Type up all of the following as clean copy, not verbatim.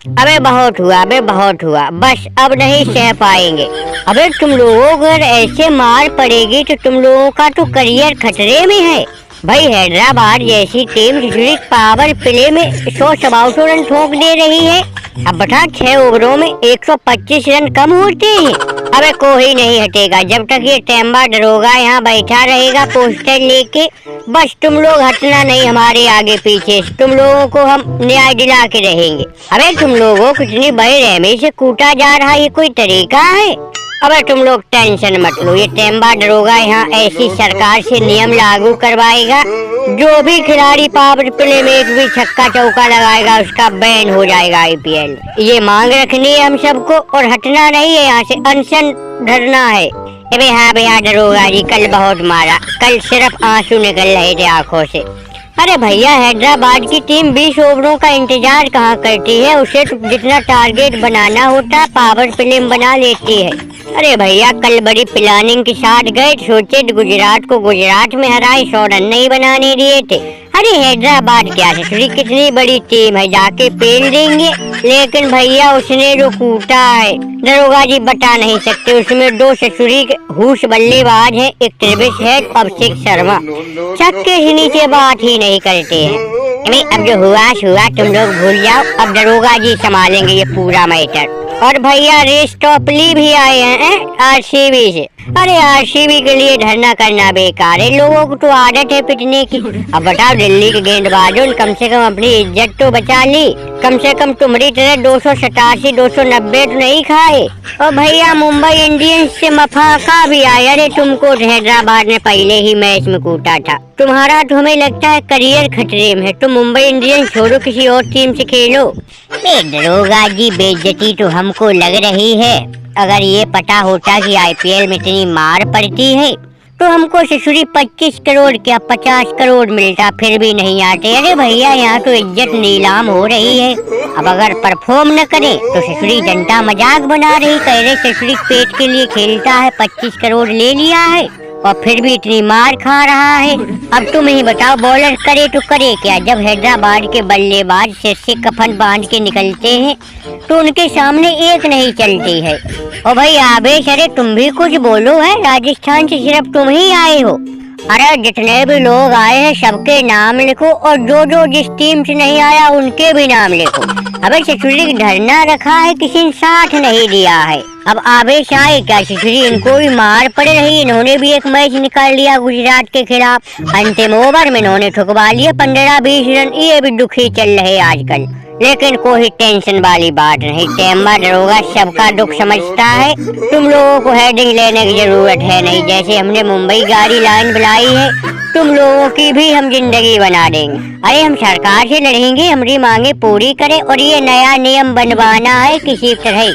अबे बहुत हुआ, अबे बहुत हुआ, बस अब नहीं सह पाएंगे। अबे तुम लोगों को अगर ऐसे मार पड़ेगी तो तुम लोगों का तो करियर खतरे में है भाई। हैदराबाद जैसी टीम पावर प्ले में 100 रन ठोक दे रही है। अब बता 6 ओवरों में 125 रन कम होते हैं। अबे कोई नहीं हटेगा जब तक ये टेम्बा दरोगा यहाँ बैठा रहेगा पोस्टर लेके। बस तुम लोग हटना नहीं हमारे आगे पीछे, तुम लोगों को हम न्याय दिला के रहेंगे। अबे तुम लोगों को इतनी बेरहमी से कूटा जा रहा है, ये कोई तरीका है? अबे तुम लोग टेंशन मत लो, ये टेम्बा दरोगा यहाँ ऐसी सरकार से नियम लागू करवाएगा, जो भी खिलाड़ी पावर प्ले में एक भी छक्का चौका लगाएगा उसका बैन हो जाएगा IPL। ये मांग रखनी है हम सबको और हटना नहीं है यहाँ से, अनशन धरना है। अबे हाँ भैया दरोगा जी, कल बहुत मारा, कल सिर्फ आंसू निकल रहे थे आंखों से। अरे भैया हैदराबाद की टीम 20 ओवरों का इंतजार कहाँ करती है, उसे जितना टारगेट बनाना होता पावर प्ले बना लेती है। अरे भैया कल बड़ी प्लानिंग के साथ गए, सोचे गुजरात को गुजरात में हराए, 100 रन नहीं बनाने दिए थे। अरे हैदराबाद क्या है, कितनी बड़ी टीम है, जाके पेल देंगे। लेकिन भैया उसने जो कूटा है दरोगा जी बता नहीं सकते। उसमें 2 ससुरी हुश बल्लेबाज है, एक ट्रेविस हेड, अभिषेक शर्मा, छक्के से नीचे बात ही नहीं करते हैं। अब जो हुआ तुम लोग भूल जाओ, अब दरोगा जी संभालेंगे ये पूरा मैटर। और भैया रेस टॉपली भी आए हैं RCB से। अरे RCB के लिए धरना करना बेकार है, लोगों को तो आदत है पिटने की। अब बताओ दिल्ली के गेंदबाजों ने कम से कम अपनी इज्जत तो बचा ली, कम से कम तुम्हारी तरह 287 290 तो नहीं खाए। और भैया मुंबई इंडियंस से मफाका भी आया। अरे तुमको हैदराबाद ने पहले ही मैच में कूटा था, तुम्हारा तो हमें लगता है करियर खतरे में है। तुम मुंबई इंडियंस छोड़ो, किसी और टीम से खेलो। दरोगा जी बेइज्जती तो हमको लग रही है। अगर ये पता होता कि IPL में इतनी मार पड़ती है तो हमको ससुरी 25 करोड़ क्या 50 करोड़ मिलता, फिर भी नहीं आते। अरे भैया यहाँ तो इज्जत नीलाम हो रही है। अब अगर परफॉर्म न करे तो ससुरी जनता मजाक बना रही, कह रहे ससुरी पेट के लिए खेलता है, 25 करोड़ ले लिया है और फिर भी इतनी मार खा रहा है। अब तुम ही बताओ बॉलर करे तो करे क्या, जब हैदराबाद के बल्लेबाज सिर से कफन बांध के निकलते हैं तो उनके सामने एक नहीं चलती है। और भाई आवेश, अरे तुम भी कुछ बोलो है, राजस्थान से सिर्फ तुम ही आए हो। अरे जितने भी लोग आए हैं सबके नाम लिखो और जो जो जिस टीम से नहीं आया उनके भी नाम लिखो। अबे ससुरी धरना रखा है, किसी ने साथ नहीं दिया है। अब आवेश आए क्या ससुरी, इनको भी मार पड़ रही। इन्होंने भी एक मैच निकाल लिया गुजरात के खिलाफ, अंतिम ओवर में इन्होंने ठुकवा लिए 15-20 रन। ये भी दुखी चल रहे आजकल, लेकिन कोई टेंशन वाली बात नहीं, टेम्बा दरोगा सबका दुख समझता है। तुम लोगों को हेडिंग लेने की जरूरत है नहीं, जैसे हमने मुंबई गाड़ी लाइन बुलाई है तुम लोगों की भी हम जिंदगी बना देंगे। अरे हम सरकार से लड़ेंगे, हमारी मांगे पूरी करें और ये नया नियम बनवाना है किसी तरह,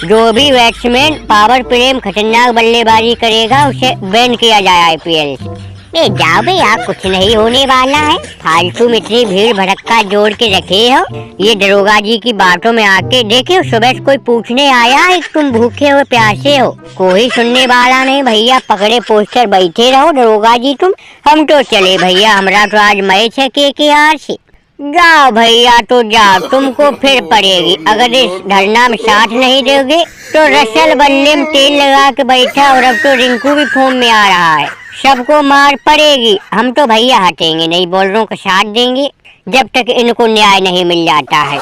जो भी बैट्समैन पावर प्ले में खतरनाक बल्लेबाजी करेगा उसे बैन किया जाए IPL से। जाओ भैया, कुछ नहीं होने वाला है, फालतू में इतनी भीड़ भड़क्का जोड़ के रखे हो। ये दरोगा जी की बातों में आके देखे, सुबह से कोई पूछने आया है तुम भूखे हो प्यासे हो, कोई सुनने वाला नहीं। भैया पकड़े पोस्टर बैठे रहो दरोगा जी तुम, हम तो चले भैया, हमारा तो आज मैच है KKR से। जाओ भैया तो जाओ, तुमको फिर पड़ेगी। अगर इस धरना में साथ नहीं दोगे तो रसल बल्ले में तेल लगा के बैठा, और अब तो रिंकू भी फोन में आ रहा है, सबको मार पड़ेगी। हम तो भैया हटेंगे नहीं, बॉलरों का साथ देंगे जब तक इनको न्याय नहीं मिल जाता है।